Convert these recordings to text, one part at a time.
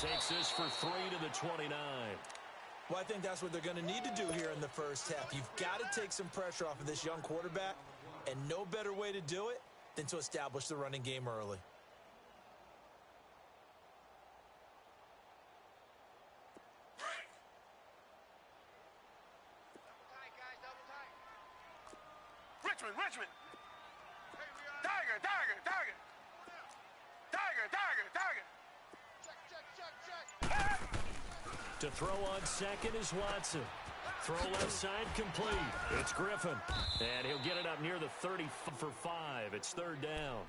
takes this for 3 to the 29. Well, I think that's what they're going to need to do here in the first half. You've got to take some pressure off of this young quarterback, and no better way to do it than to establish the running game early. Richmond. Tiger. Check. To throw on second is Watson. Throw left side complete. It's Griffin. And he'll get it up near the 30 for 5. It's third down.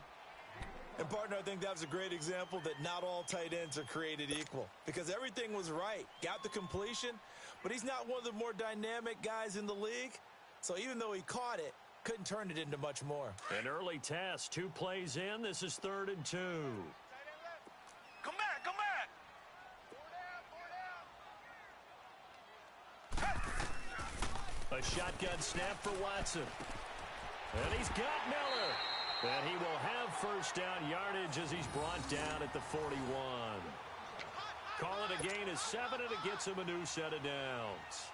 And, partner, I think that was a great example that not all tight ends are created equal. Because everything was right. Got the completion, but he's not one of the more dynamic guys in the league. So even though he caught it, couldn't turn it into much more. An early test. 2 plays in. This is 3rd and 2. Come back. A shotgun snap for Watson. And he's got Miller. And he will have first down yardage as he's brought down at the 41. Call it a gain of 7, and it gets him a new set of downs.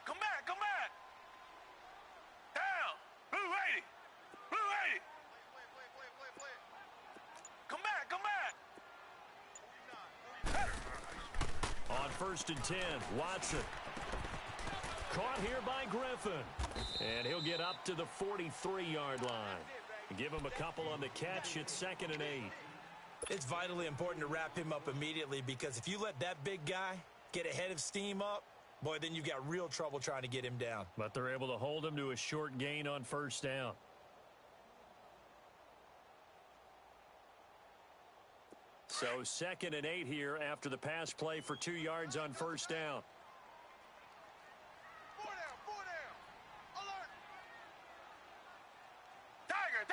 Come back. Down. Blue 80. Come back. On 1st and 10, Watson. Caught here by Griffin. And he'll get up to the 43-yard line. Give him a couple on the catch. It's 2nd and 8. It's vitally important to wrap him up immediately, because if you let that big guy get ahead of steam up, boy, then you've got real trouble trying to get him down. But they're able to hold him to a short gain on first down. So 2nd and 8 here after the pass play for 2 yards on first down. Four down. Alert. Tiger.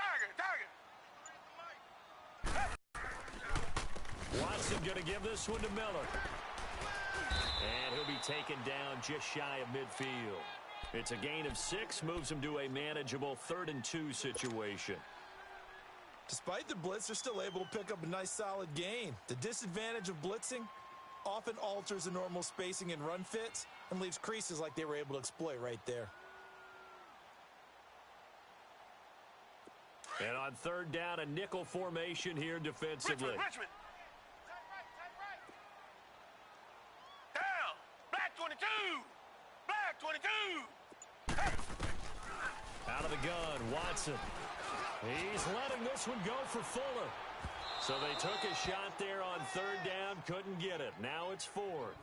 Watson going to give this one to Miller. And he'll be taken down just shy of midfield. It's a gain of 6, moves him to a manageable 3rd and 2 situation. Despite the blitz, they're still able to pick up a nice solid gain. The disadvantage of blitzing often alters the normal spacing and run fits and leaves creases like they were able to exploit right there. And on 3rd down, a nickel formation here defensively. Richmond. Down. Black 22. Out of the gun, Watson. He's letting this one go for Fuller. So they took a shot there on 3rd down, couldn't get it. Now it's 4th.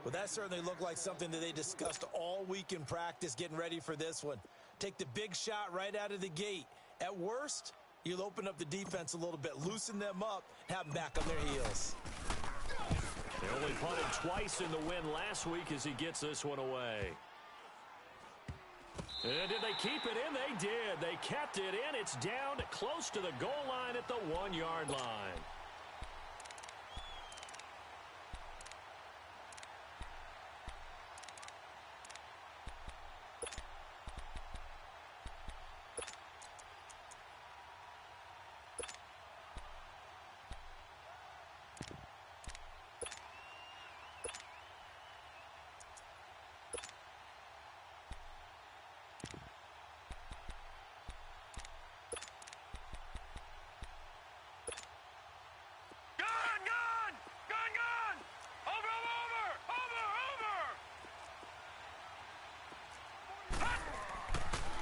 Well, that certainly looked like something that they discussed all week in practice getting ready for this one. Take the big shot right out of the gate. At worst, you'll open up the defense a little bit, loosen them up, have them back on their heels. They only punted twice in the win last week as he gets this one away. And did they keep it in? They did. They kept it in. It's down to close to the goal line at the 1-yard line.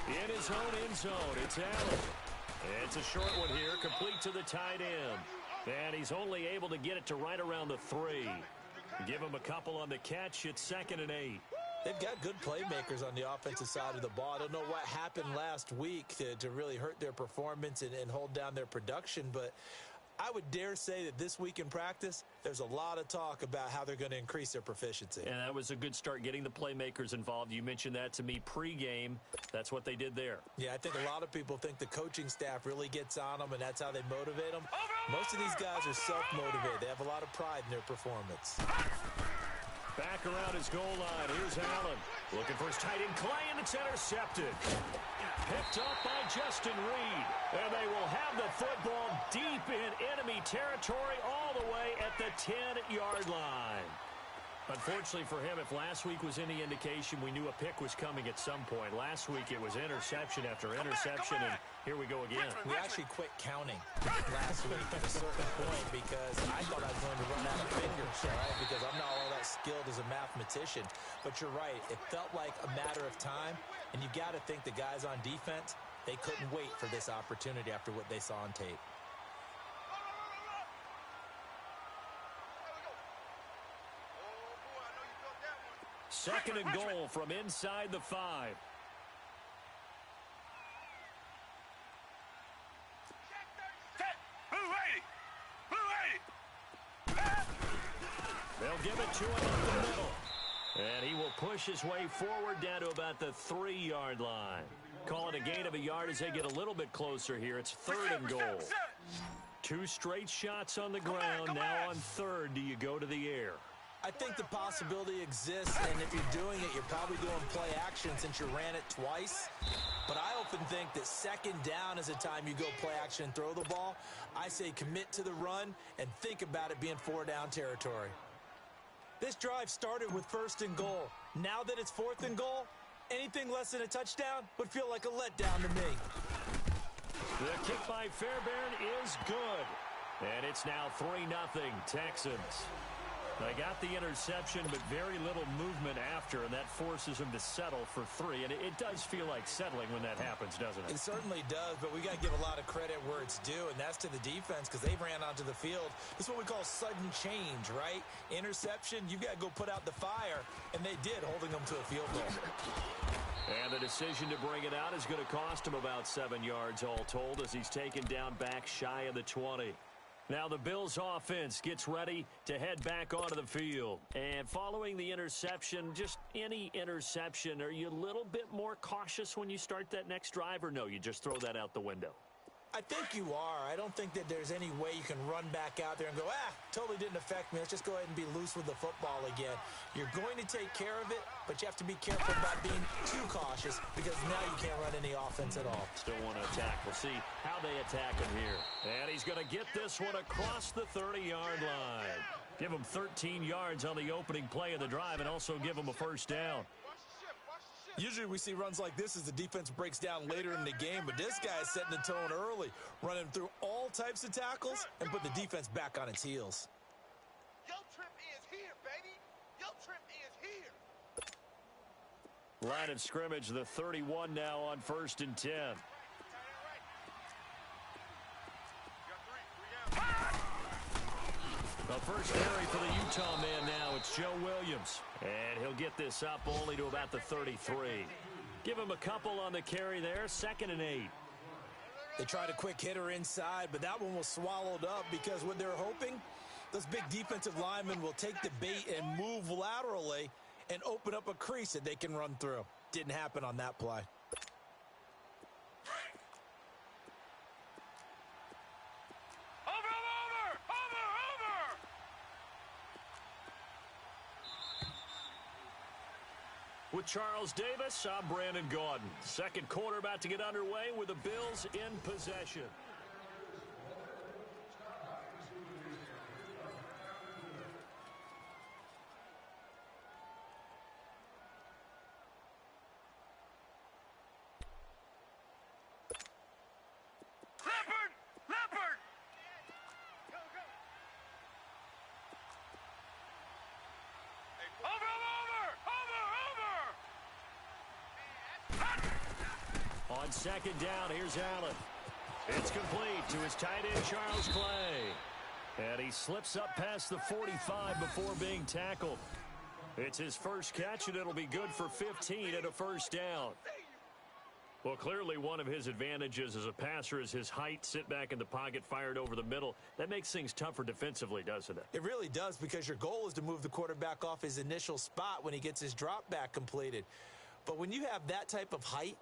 In his own end zone, it's Allen. It's a short one here, complete to the tight end. And he's only able to get it to right around the 3. Give him a couple on the catch. It's 2nd and 8. They've got good playmakers on the offensive side of the ball. I don't know what happened last week to really hurt their performance and hold down their production, but I would dare say that this week in practice, there's a lot of talk about how they're going to increase their proficiency. And that was a good start, getting the playmakers involved. You mentioned that to me pregame. That's what they did there. Yeah, I think a lot of people think the coaching staff really gets on them, and that's how they motivate them. Most of these guys are self-motivated. They have a lot of pride in their performance. Back around his goal line. Here's Allen. Looking for his tight end, Clay, and it's intercepted. Picked up by Justin Reed. And they will have the football deep in enemy territory all the way at the 10-yard line. Unfortunately for him, if last week was any indication, we knew a pick was coming at some point. Last week it was interception after interception, and here we go again. We actually quit counting last week at a certain point because I thought I was going to run out of fingers, all right, because I'm not all that skilled as a mathematician. But you're right. It felt like a matter of time, and you got to think the guys on defense, they couldn't wait for this opportunity after what they saw on tape. Second and goal from inside the 5. They'll give it to him up the middle. And he will push his way forward down to about the 3-yard line. Call it a gain of a yard as they get a little bit closer here. It's third and goal. 2 straight shots on the ground. Now on third, do you go to the air? I think the possibility exists, and if you're doing it, you're probably doing play action since you ran it twice. But I often think that second down is the time you go play action and throw the ball. I say commit to the run and think about it being 4-down territory. This drive started with first and goal. Now that it's fourth and goal, anything less than a touchdown would feel like a letdown to me. The kick by Fairbairn is good. And it's now 3-0 Texans. They got the interception, but very little movement after, and that forces them to settle for 3. And it does feel like settling when that happens, doesn't it? It certainly does, but we got to give a lot of credit where it's due, and that's to the defense because they ran onto the field. This is what we call sudden change, right? Interception, you got to go put out the fire, and they did, holding them to a field goal. And the decision to bring it out is going to cost him about 7 yards all told as he's taken down back shy of the 20. Now the Bills offense gets ready to head back onto the field. And following the interception, just any interception, are you a little bit more cautious when you start that next drive, or no, you just throw that out the window? I think you are. I don't think that there's any way you can run back out there and go, totally didn't affect me. Let's just go ahead and be loose with the football again. You're going to take care of it, but you have to be careful about being too cautious because now you can't run any offense at all. Still want to attack. We'll see how they attack him here. And he's going to get this one across the 30-yard line. Give him 13 yards on the opening play of the drive and also give him a first down. Usually we see runs like this as the defense breaks down later in the game, but this guy is setting the tone early, running through all types of tackles and put the defense back on its heels. Yo trip is here, baby. Yo trip is here. Line of scrimmage, the 31 now on 1st and 10. The first carry for the Utah man now, it's Joe Williams. And he'll get this up only to about the 33. Give him a couple on the carry there, 2nd and 8. They tried a quick hitter inside, but that one was swallowed up because what they're hoping, those big defensive linemen will take the bait and move laterally and open up a crease that they can run through. Didn't happen on that play. With Charles Davis, I'm Brandon Gaudin. Second quarter about to get underway with the Bills in possession. On 2nd down, here's Allen. It's complete to his tight end, Charles Clay. And he slips up past the 45 before being tackled. It's his first catch, and it'll be good for 15 and a first down. Well, clearly one of his advantages as a passer is his height. Sit back in the pocket, fired over the middle. That makes things tougher defensively, doesn't it? It really does, because your goal is to move the quarterback off his initial spot when he gets his drop back completed. But when you have that type of height,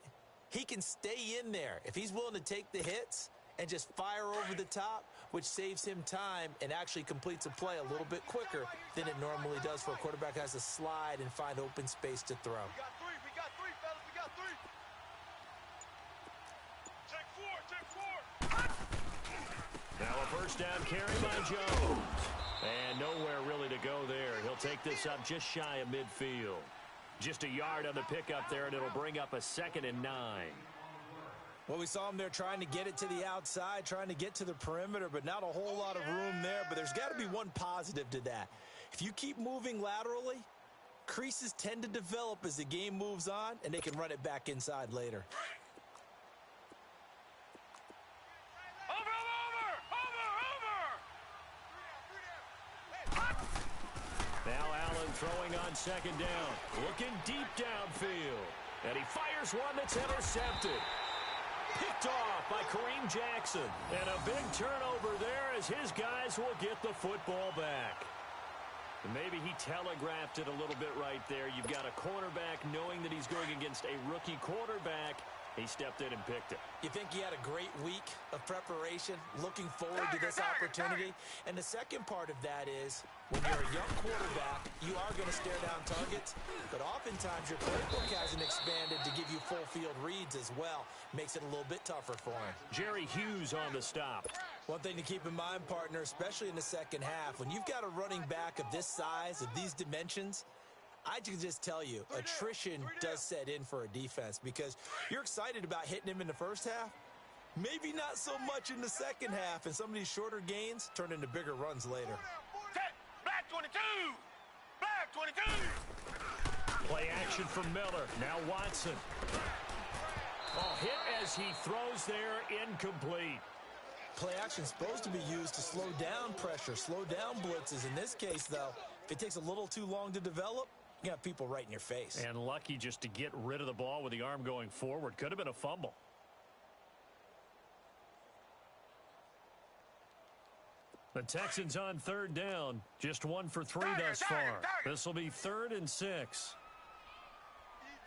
he can stay in there if he's willing to take the hits and just fire over the top, which saves him time and actually completes a play a little bit quicker than it normally does for a quarterback who has to slide and find open space to throw. We got three, fellas, we got three. Take four. Now a first down carry by Jones. And nowhere really to go there. He'll take this up just shy of midfield. Just a yard on the pickup there, and it'll bring up a 2nd and 9. Well, we saw him there trying to get it to the outside, trying to get to the perimeter, but not a whole lot of room there. But there's got to be one positive to that. If you keep moving laterally, creases tend to develop as the game moves on, and they can run it back inside later. Now Allen throwing on 2nd down. Looking deep downfield. And he fires one that's intercepted. Picked off by Kareem Jackson. And a big turnover there as his guys will get the football back. And maybe he telegraphed it a little bit right there. You've got a cornerback knowing that he's going against a rookie quarterback. He stepped in and picked it. You think he had a great week of preparation, looking forward to this opportunity? And the second part of that is, when you're a young quarterback, you are going to stare down targets, but oftentimes your playbook hasn't expanded to give you full field reads as well. Makes it a little bit tougher for him. Jerry Hughes on the stop. One thing to keep in mind, partner, especially in the second half, when you've got a running back of this size, of these dimensions, I can just tell you, attrition does set in for a defense, because you're excited about hitting him in the first half. Maybe not so much in the second half, and some of these shorter gains turn into bigger runs later. Black 22! Black 22! Play action for Miller. Now Watson. Oh, hit as he throws there, incomplete. Play action is supposed to be used to slow down pressure, slow down blitzes. In this case, though, if it takes a little too long to develop, you got people right in your face. And lucky just to get rid of the ball with the arm going forward. Could have been a fumble. The Texans on 3rd down. Just 1 for 3 thus far. This will be 3rd and 6. Even.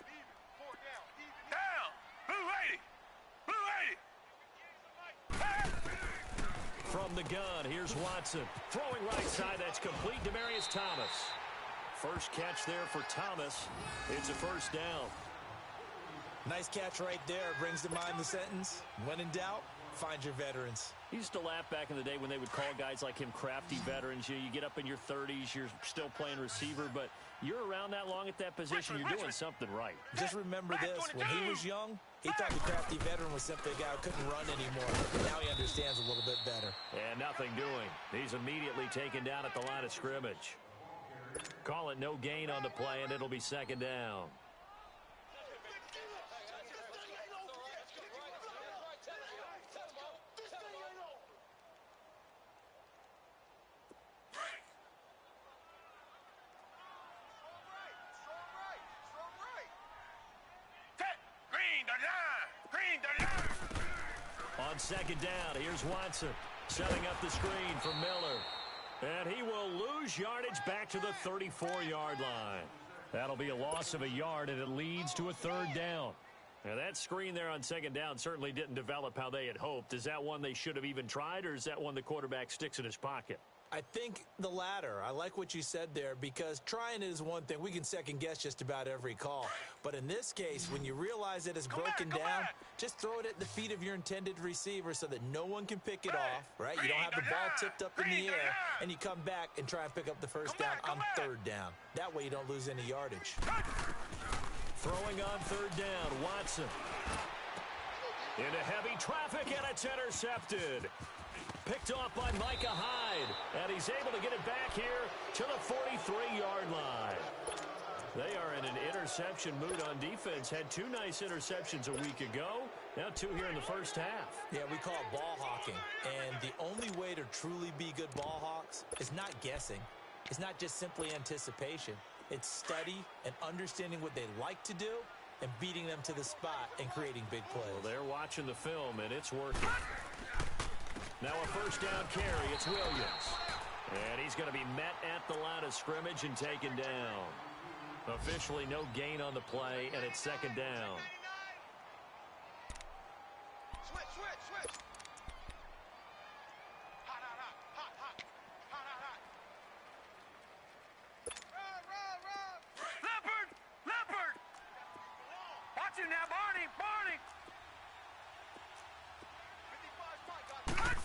4 down. Even. Down. Blue 80. From the gun, here's Watson. Throwing right side, that's complete. Demaryius Thomas. First catch there for Thomas. It's a first down. Nice catch right there. Brings to mind the sentence, when in doubt, find your veterans. He used to laugh back in the day when they would call guys like him crafty veterans. You get up in your 30s, you're still playing receiver, but you're around that long at that position, you're doing something right. Just remember this, when he was young, he thought the crafty veteran was simply a guy who couldn't run anymore. Now he understands a little bit better. And nothing doing. He's immediately taken down at the line of scrimmage. Call it no gain on the play, and it'll be 2nd down. On 2nd down, here's Watson setting up the screen for Miller. And he will lose yardage back to the 34-yard line. That'll be a loss of a yard, and it leads to a 3rd down. Now, that screen there on 2nd down certainly didn't develop how they had hoped. Is that one they should have even tried, or is that one the quarterback sticks in his pocket? I think the latter. I like what you said there, because trying it is one thing. We can second guess just about every call. But in this case, when you realize it is broken down, just throw it at the feet of your intended receiver so that no one can pick it off, right? You don't have the ball tipped up in the air, and you come back and try and pick up the first down on 3rd down. That way you don't lose any yardage. Throwing on 3rd down, Watson. Into heavy traffic, and it's intercepted. Picked off by Micah Hyde, and he's able to get it back here to the 43-yard line. They are in an interception mood on defense. Had 2 nice interceptions a week ago. Now 2 here in the first half. Yeah, we call it ball hawking. And the only way to truly be good ball hawks is not guessing. It's not just simply anticipation. It's study and understanding what they like to do and beating them to the spot and creating big plays. Well, they're watching the film, and it's working. Now a first down carry. It's Williams. And he's going to be met at the line of scrimmage and taken down. Officially no gain on the play, and it's second down. Switch, switch, switch. Hot, hot, hot, hot, hot, hot, hot, hot. Run, run, run. Leopard! Leopard! Watch him now, Barney! Barney! 55 strike, guys.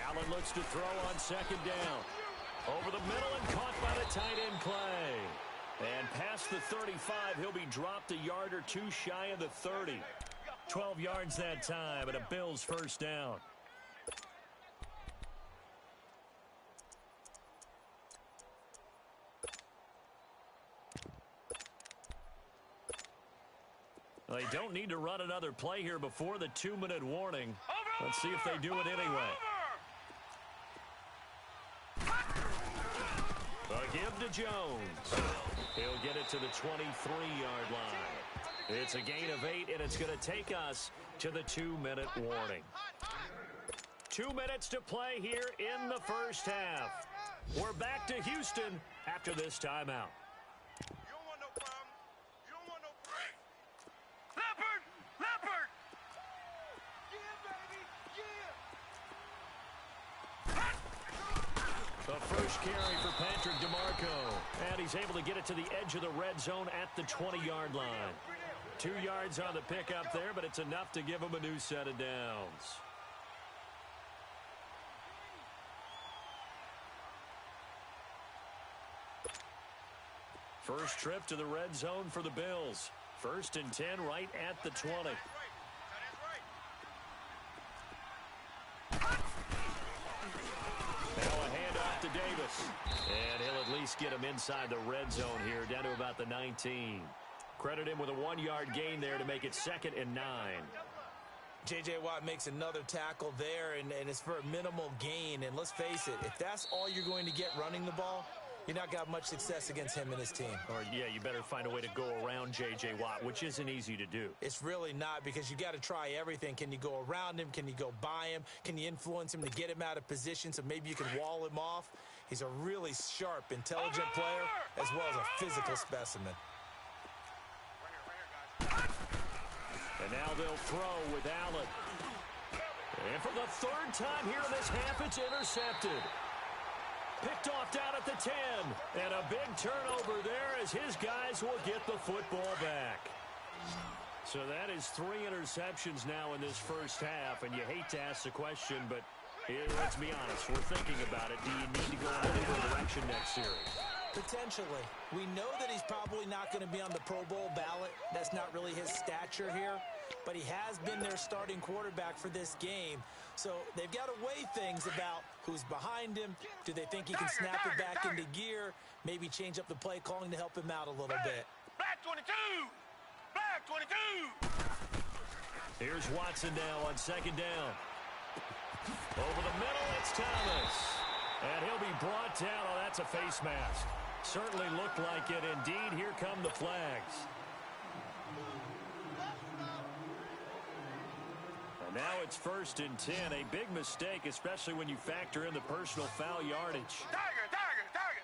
Allen looks to throw on second down. Over the middle and caught by the tight end Clay. And past the 35, he'll be dropped a yard or two shy of the 30. 12 yards that time, and a Bills first down. Well, they don't need to run another play here before the 2-minute warning. Let's see if they do it anyway. A give to Jones. He'll get it to the 23-yard line. It's a gain of 8, and it's going to take us to the 2-minute warning. 2 minutes to play here in the first half. We're back to Houston after this timeout. You don't want no problem. You don't want no problem. Leopard! Leopard! Yeah, baby. Yeah. The first carry for Patrick DeMarco. And he's able to get it to the edge of the red zone at the 20-yard line. 2 yards on the pickup there, but it's enough to give him a new set of downs. First trip to the red zone for the Bills. 1st and 10 right at the 20. That's right. Now a handoff to Davis. And he'll at least get him inside the red zone here, down to about the 19. Credit him with a 1-yard gain there to make it 2nd and 9. J.J. Watt makes another tackle there, and it's for a minimal gain. And let's face it, if that's all you're going to get running the ball, you're not got much success against him and his team. Or, yeah, you better find a way to go around J.J. Watt, which isn't easy to do. It's really not, because you got to try everything. Can you go around him? Can you go by him? Can you influence him to get him out of position so maybe you can wall him off? He's a really sharp, intelligent player, as well as a physical specimen. And now they'll throw with Allen. And for the 3rd time here in this half, it's intercepted. Picked off down at the 10. And a big turnover there as his guys will get the football back. So that is 3 interceptions now in this first half. And you hate to ask the question, but let's be honest. We're thinking about it. Do you need to go in a different direction next series? Potentially. We know that he's probably not going to be on the Pro Bowl ballot. That's not really his stature here. But he has been their starting quarterback for this game. So they've got to weigh things about who's behind him. Do they think he can snap it back into gear? Maybe change up the play calling to help him out a little bit. Black 22! Black 22! Here's Watson now on 2nd down. Over the middle, it's Thomas. And he'll be brought down. Oh, that's a face mask. Certainly looked like it. Indeed, here come the flags. And now it's 1st and 10. A big mistake, especially when you factor in the personal foul yardage. Tiger! Tiger! Tiger!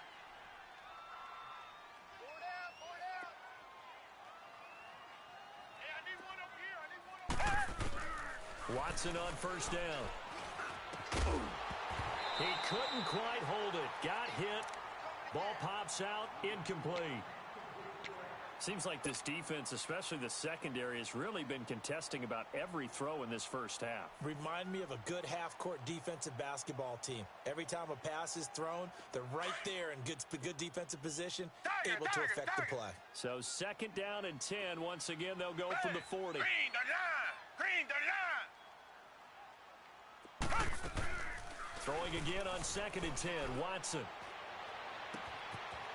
Hey, I need one over here. I need one over here. Watson on 1st down. He couldn't quite hold it. Got hit. Ball pops out. Incomplete. Seems like this defense, especially the secondary, has really been contesting about every throw in this first half. Remind me of a good half-court defensive basketball team. Every time a pass is thrown, they're right there in good defensive position, able to affect the play. So 2nd down and 10. Once again, they'll go from the 40. Green the line! Green the line! Throwing again on 2nd and 10. Watson.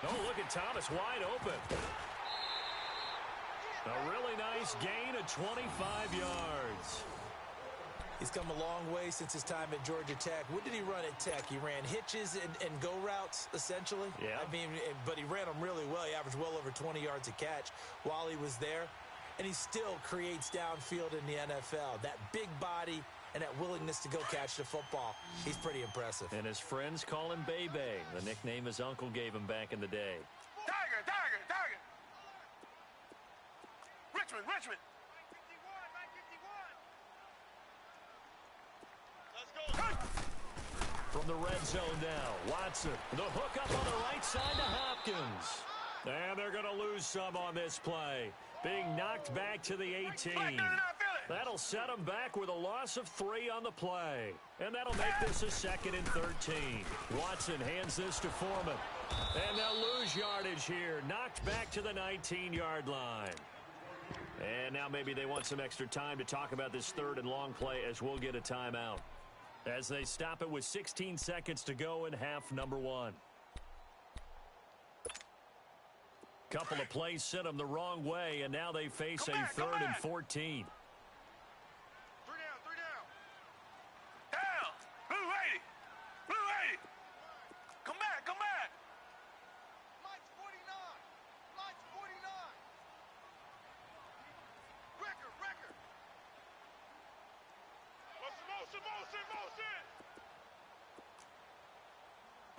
Oh, look at Thomas wide open. A really nice gain of 25 yards. He's come a long way since his time at Georgia Tech. What did he run at Tech? He ran hitches and go routes, essentially. Yeah. I mean, but he ran them really well. He averaged well over 20 yards a catch while he was there. And he still creates downfield in the NFL. That big body and that willingness to go catch the football. He's pretty impressive. And his friends call him Bebe, the nickname his uncle gave him back in the day. Tiger, Tiger, Tiger. Richmond, Richmond. From the red zone now, Watson. The hook up on the right side to Hopkins. And they're going to lose some on this play. Being knocked back to the 18. That'll set them back with a loss of 3 on the play. And that'll make this a 2nd and 13. Watson hands this to Foreman. And they'll lose yardage here. Knocked back to the 19-yard line. And now maybe they want some extra time to talk about this 3rd and long play as we'll get a timeout. As they stop it with 16 seconds to go in half number 1. Couple of plays sent them the wrong way, and now they face a 3rd and 14. 3 down, 3 down. Down. Blue 80. Blue 80. Come back, come back. Mike's 49. Mike's 49. Record, record. What's the motion, motion, motion?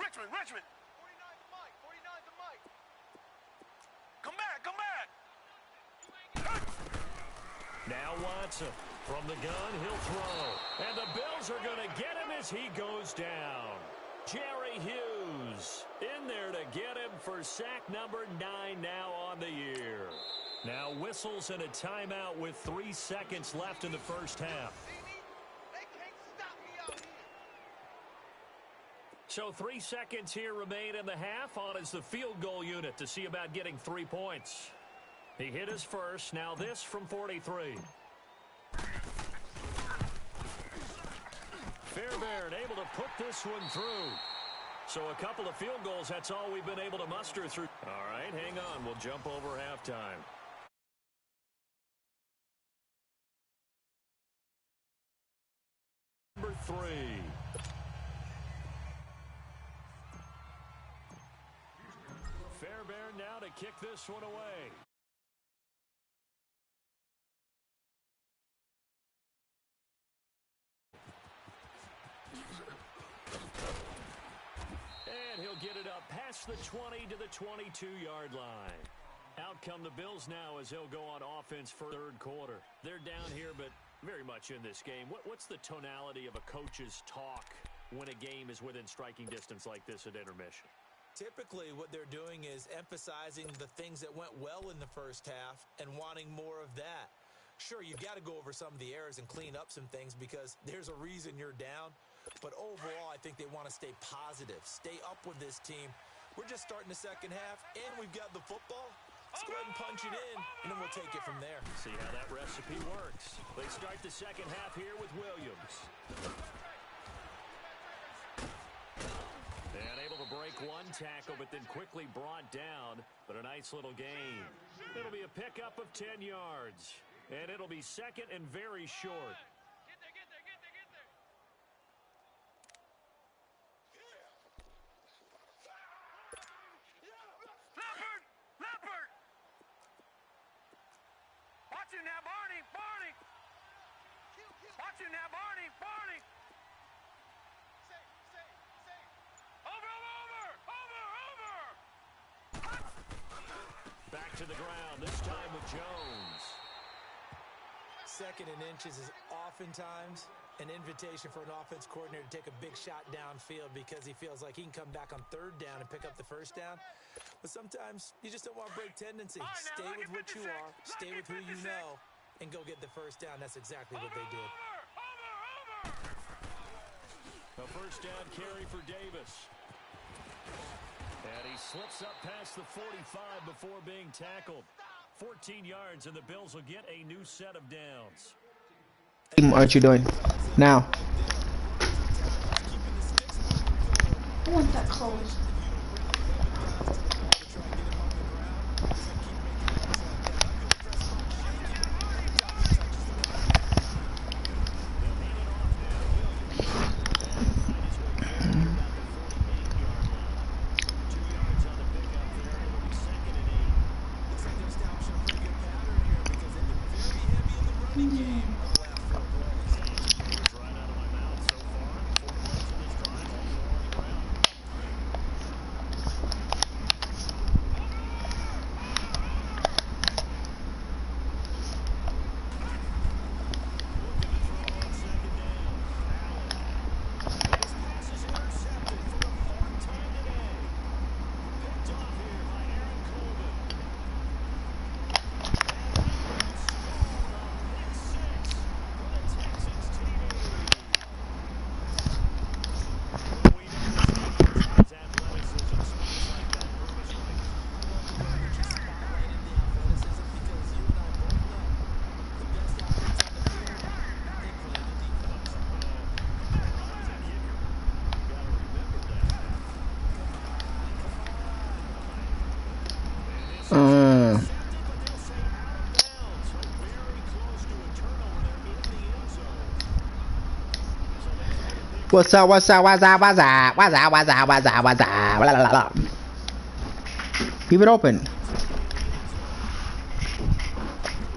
Richmond, Richmond. 49 to Mike. 49 to Mike. Come back, come back. Now Watson from the gun, he'll throw. And the Bills are going to get him as he goes down. Jerry Hughes in there to get him for sack number 9 now on the year. Now whistles and a timeout with 3 seconds left in the first half. They can't stop me out here. So 3 seconds here remain in the half. On is the field goal unit to see about getting 3 points. He hit his first. Now this from 43. Fairbairn able to put this one through. So a couple of field goals, that's all we've been able to muster through. All right, hang on. We'll jump over halftime. Number 3. Fairbairn now to kick this one away. And he'll get it up past the 20 to the 22-yard line. Out come the Bills now as they'll go on offense for third quarter. They're down here, but very much in this game. What's the tonality of a coach's talk when a game is within striking distance like this at intermission? Typically, what they're doing is emphasizing the things that went well in the first half and wanting more of that. Sure, you've got to go over some of the errors and clean up some things because there's a reason you're down. But overall, I think they want to stay positive, stay up with this team. We're just starting the second half, and we've got the football. Let's go ahead and punch it in, and then we'll take it from there. See how that recipe works. They start the second half here with Williams. And able to break one tackle, but then quickly brought down. But a nice little gain. It'll be a pickup of 10 yards. And it'll be second and very short. Get there, get there, get there, get there. Leopard! Leopard! Watch you now, Barney! Barney! Watch you now, Barney! Barney! Over, over, over, over! Back to the ground, this time with Jones. Second and inches is oftentimes an invitation for an offense coordinator to take a big shot downfield because he feels like he can come back on third down and pick up the first down. But sometimes you just don't want to break tendency. Stay with what you are, stay with who you know, and go get the first down. That's exactly what they did. A first down carry for Davis. And he slips up past the 45 before being tackled. 14 yards, and the Bills will get a new set of downs. What aren't you doing? Now. I want that closed. What's up? What's up? What's up? What's up? What's up? What's up? What's up? What's up? Blah, blah, blah. Leave it open.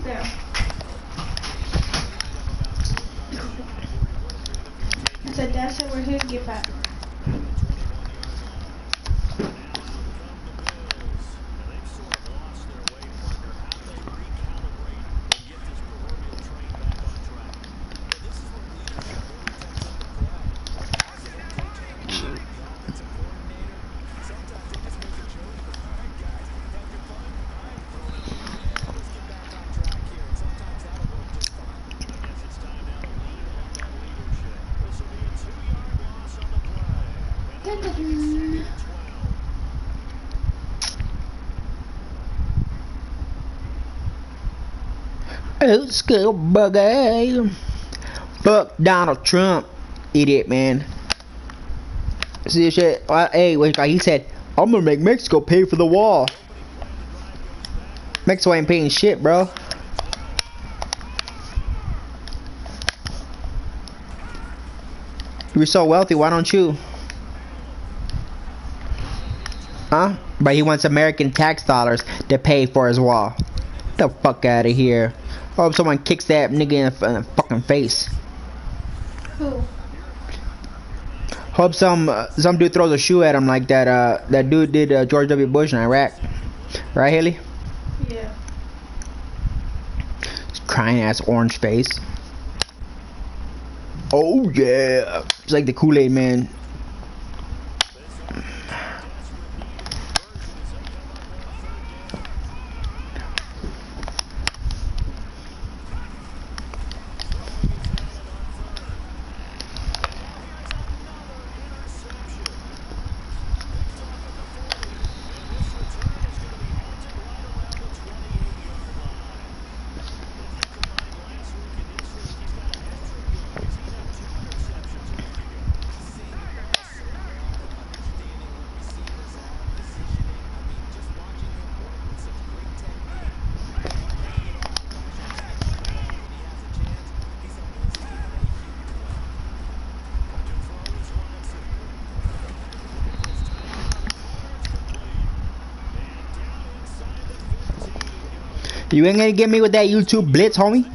There. I said, Dad said where's his gift at? Old school bugger. Fuck Donald Trump. Idiot, man. See this shit? Hey, wait, he said, I'm gonna make Mexico pay for the wall. Mexico ain't paying shit, bro. You're so wealthy, why don't you? Huh? But he wants American tax dollars to pay for his wall. Get the fuck out of here. Hope someone kicks that nigga in the fucking face. Who? Hope some dude throws a shoe at him like that that dude did George W. Bush in Iraq. Right, Haley? Yeah. Crying ass orange face. Oh yeah. It's like the Kool-Aid man. You ain't gonna get me with that YouTube blitz, homie.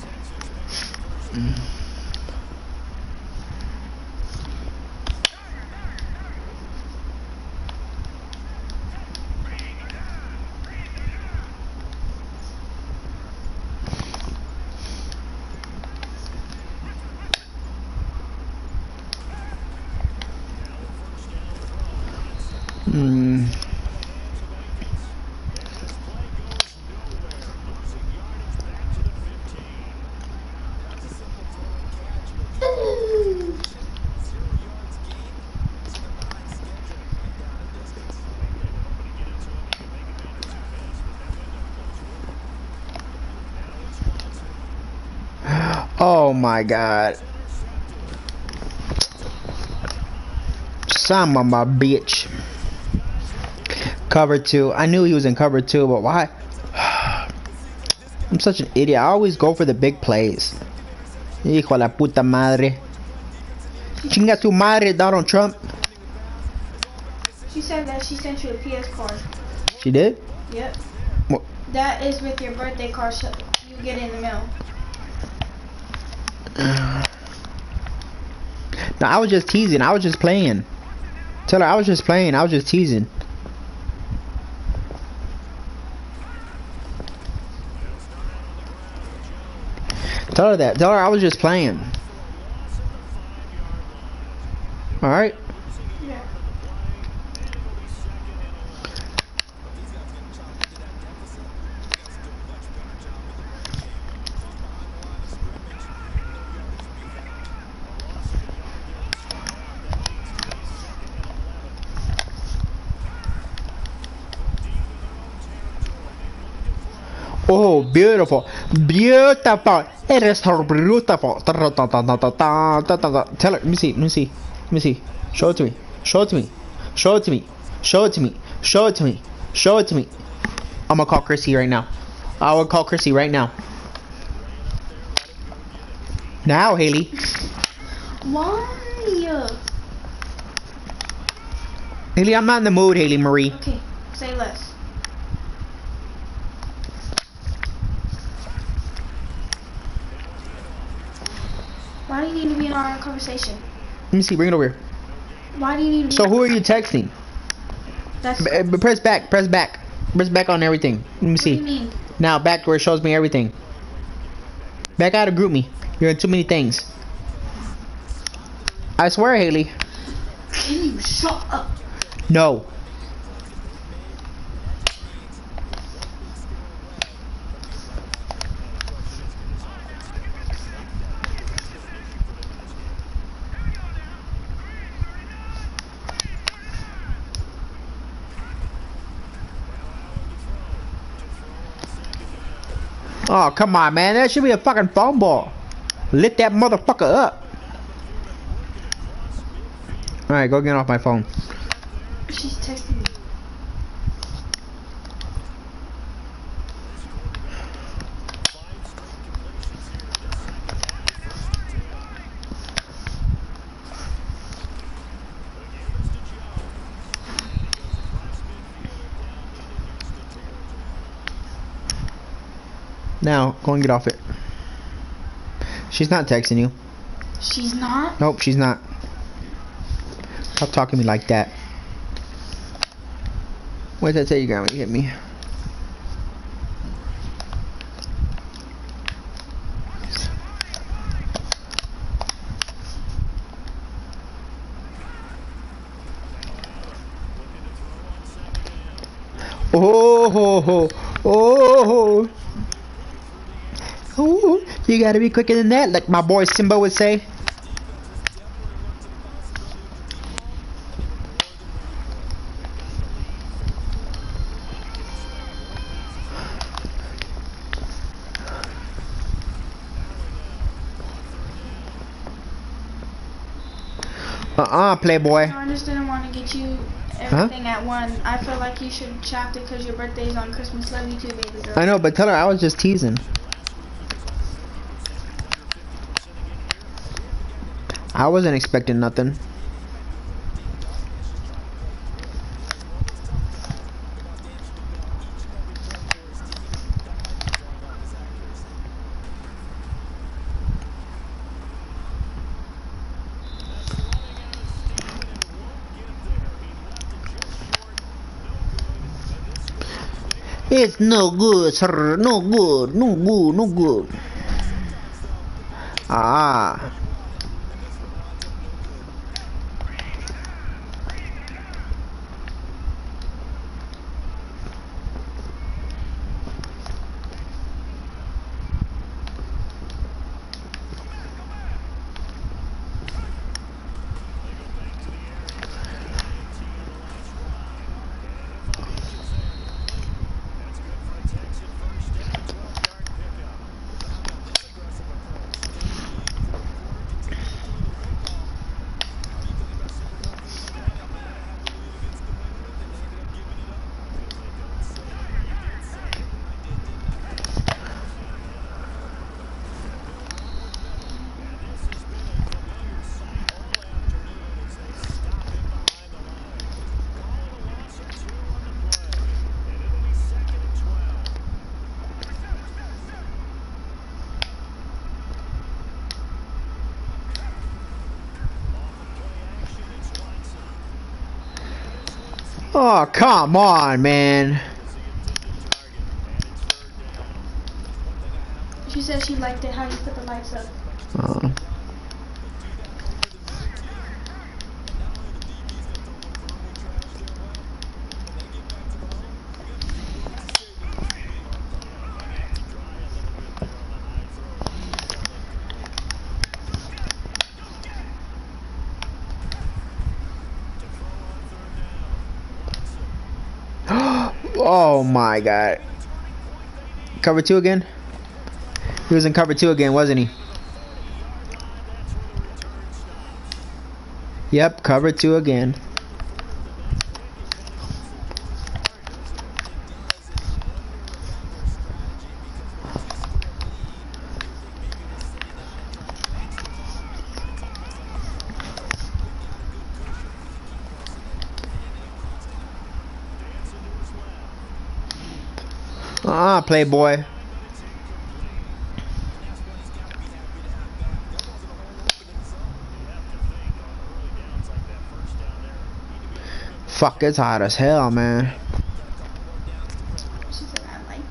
Oh my god. Son of my bitch. Cover 2. I knew he was in cover 2, but why? I'm such an idiot. I always go for the big plays. Hijo de la puta madre. Chinga tu madre, Donald Trump. She said that she sent you a PS card. She did? Yep. What? That is with your birthday card, so you get it in the mail. No, I was just teasing. I was just playing. Tell her I was just playing. I was just teasing. Tell her that. Tell her I was just playing. Alright? Yeah. Oh, beautiful. Beautiful. It is so beautiful. Tell her, let me see, let me see. Let me see. Show it to me. Show it to me. Show it to me. Show it to me. Show it to me. Show it to me. I'm gonna call Chrissy right now. I will call Chrissy right now. Now, Haley. Why? Haley, I'm not in the mood, Haley Marie. Okay, say less. Why do you need to be in our conversation? Let me see. Bring it over here. Why do you need to be So in who our are you texting? That's Press back. Press back. Press back on everything. Let me what do you see. mean? Now back to where it shows me everything. Back out of group me. You're in too many things. I swear, Haley. Can you shut up? No. Oh, come on, man. That should be a fucking phone ball. Lit that motherfucker up. Alright, go get off my phone. She's texting me. Now, go and get off it. She's not texting you. She's not? Nope, she's not. Stop talking to me like that. What did I tell you, Grandma? You hit me. Oh, oh, oh, you gotta be quicker than that, like my boy Simba would say. Playboy. I just didn't want to get you everything at one. I feel like you should shaft it because your birthday is on Christmas. Love you too, baby girl. I know, but tell her I was just teasing. I wasn't expecting nothing. It's no good, sir. No good. No good. No good. Ah. Oh, come on, man. She said she liked it how you put the lights up. Oh my god. Cover 2 again? He was in cover 2 again, wasn't he? Yep, cover 2 again. Playboy. Fuck, it's hot as hell, man. She said, I like it.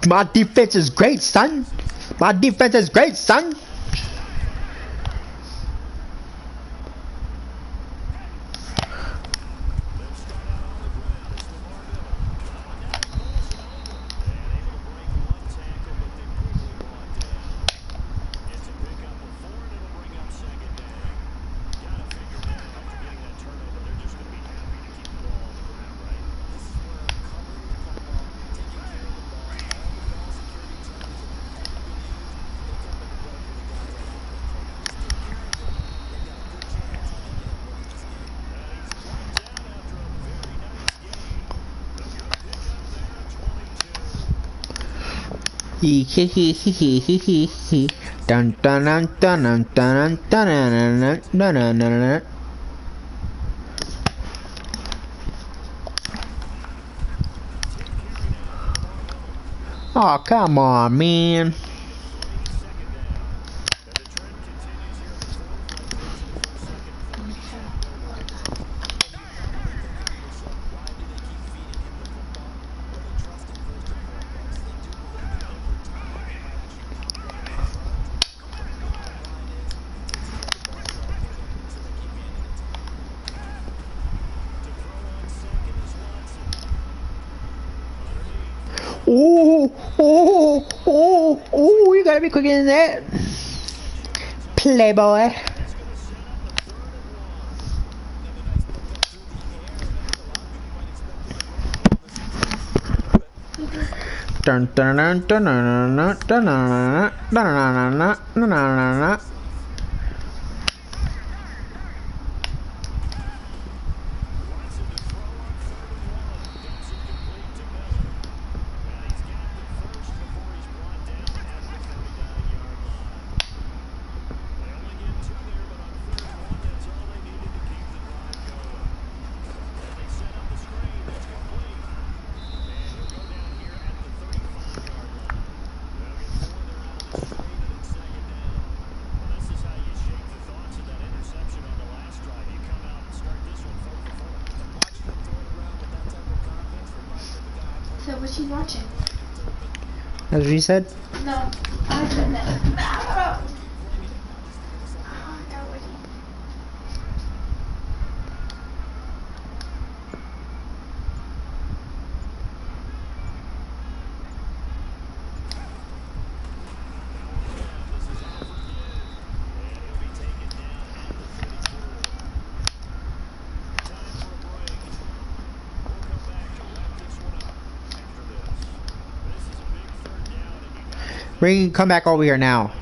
My defense is great, son. My defense is great, son. Dun dun dun dun dun dun dun dun dun dun. Oh, come on, man. Oh, you gotta be quicker than that. Playboy. Dun dun dun dun dun dun dun dun dun dun dun. So what you watching? That's what you said? No, I said that. Come back over here now.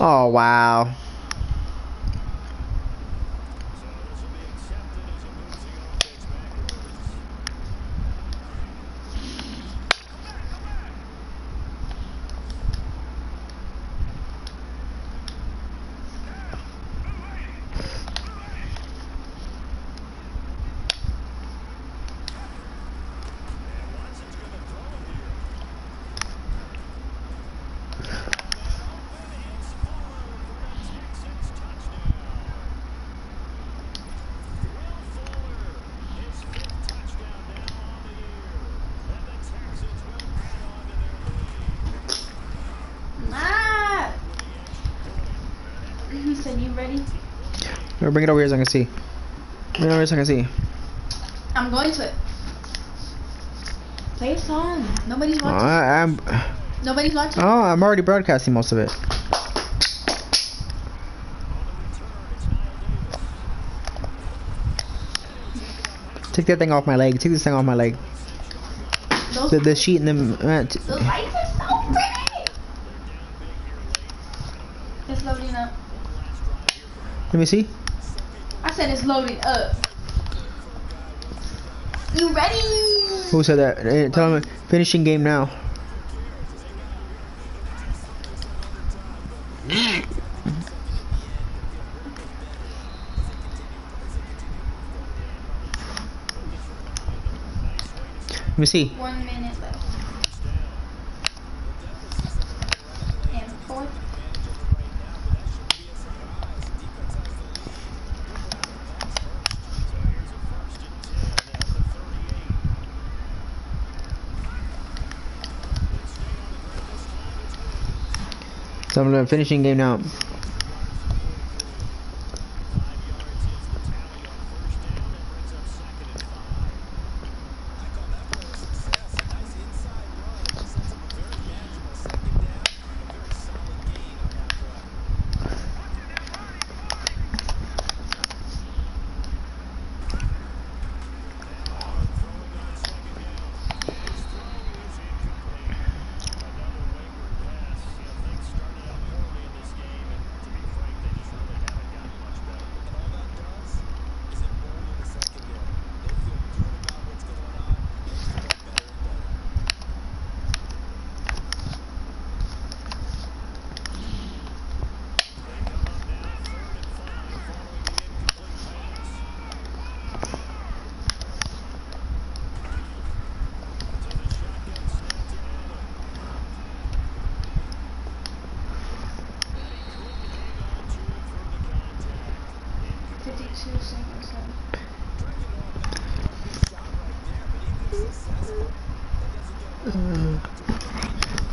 Oh wow. Ah! He said, "You ready?" Bring it over here so I can see. Bring it over here so I can see. I'm going to it. Play a song. Nobody's Oh, watching. Nobody's watching. Oh, I'm already broadcasting most of it. Take that thing off my leg. Take this thing off my leg. The sheet and the. The lights are so pretty. It's loading up. Let me see. I said it's loading up. You ready? Who said that? Tell him finishing game now. Let me see. 1 minute left. And 4. So I'm finishing game now.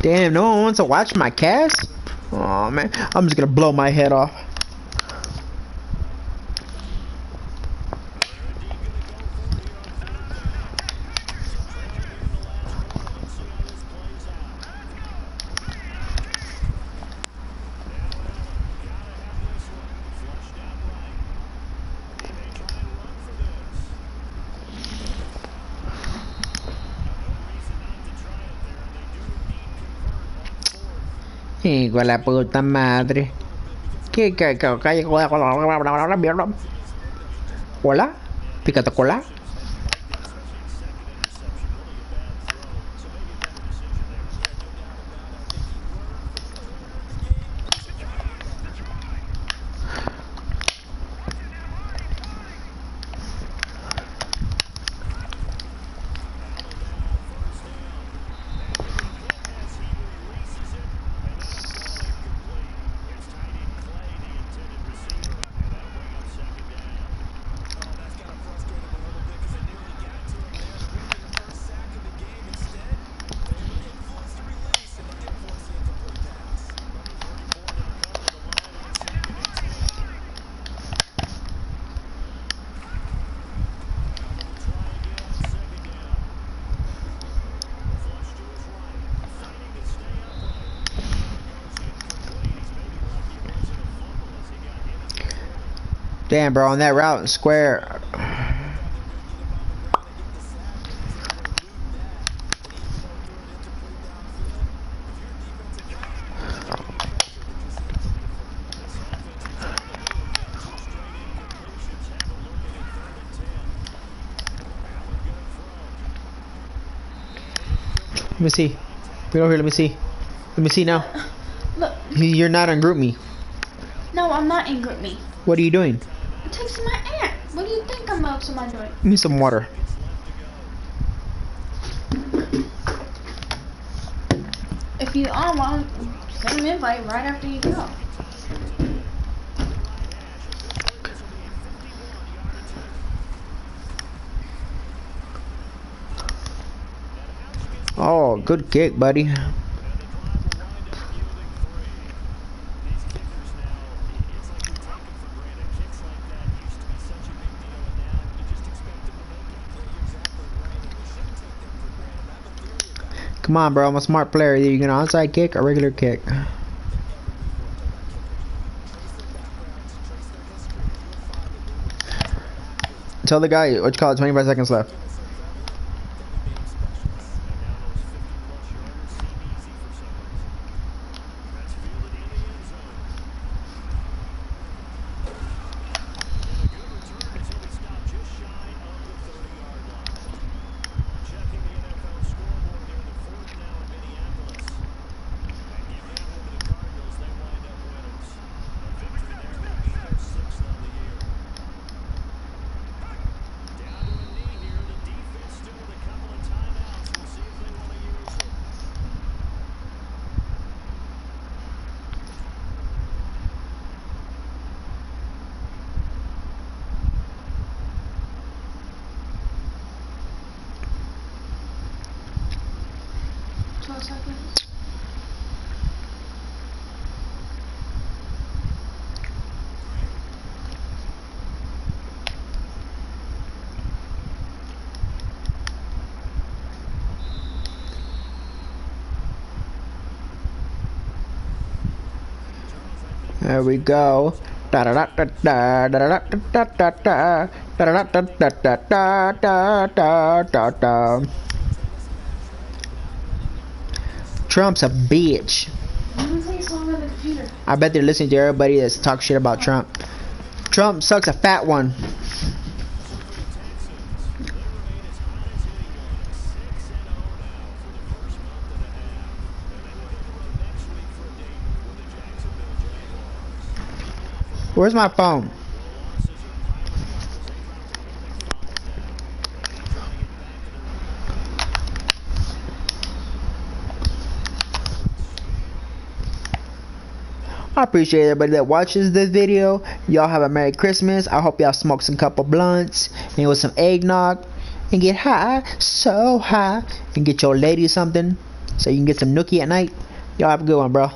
Damn, no one wants to watch my cast? Oh man, I'm just gonna blow my head off. Hijo de la puta madre. ¿Qué? ¿Hola? ¿Pícate cola? Damn, bro, on that route and square. Let me see. Get over here. Let me see. Let me see now. Look. You're not on group me. No, I'm not in group me. What are you doing? I'm texting my aunt. What do you think I'm up to my doing? Give me some water. If you on one, send an invite right after you go. Oh, good kick, buddy. Come on, bro. I'm a smart player. Either you're gonna onside kick or regular kick. Tell the guy what you call it. 25 seconds left. There we go. Trump's a bitch. I bet they're listening to everybody that's talk shit about Trump. Trump sucks a fat one. Where's my phone? I appreciate everybody that watches this video. Y'all have a Merry Christmas. I hope y'all smoke some couple blunts and with some eggnog and get high, so high, and get your lady something so you can get some nookie at night. Y'all have a good one, bro.